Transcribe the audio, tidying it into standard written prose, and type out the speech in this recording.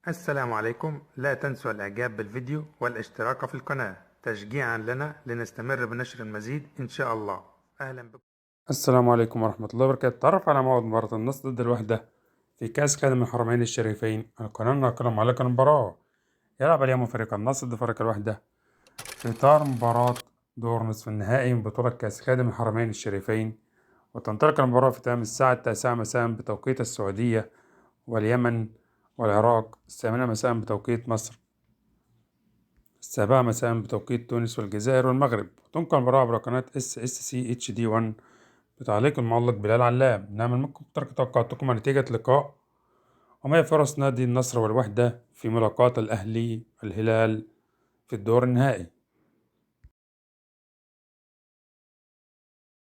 السلام عليكم. لا تنسوا الإعجاب بالفيديو والاشتراك في القناة تشجيعا لنا لنستمر بنشر المزيد إن شاء الله. أهلا بكم. السلام عليكم ورحمة الله وبركاته. تعرف على موعد مباراة النصر ضد الوحدة في كأس خادم الحرمين الشريفين. القناة ناقلة معلقة المباراة. يلعب اليوم فريق النصر ضد فريق الوحدة في إطار مباراة دور نصف النهائي من بطولة كأس خادم الحرمين الشريفين، وتنطلق المباراة في تمام الساعة 9 مساء بتوقيت السعودية واليمن والعراق، 8 مساء بتوقيت مصر، 7 مساء بتوقيت تونس والجزائر والمغرب. وتنقل المباراة عبر قناة SSC HD1 بتعليق المعلق بلال علام. نعمل منكم ترك توقعاتكم عن نتيجة اللقاء وما هي فرص نادي النصر والوحدة في ملاقاة الأهلي والهلال في الدور النهائي.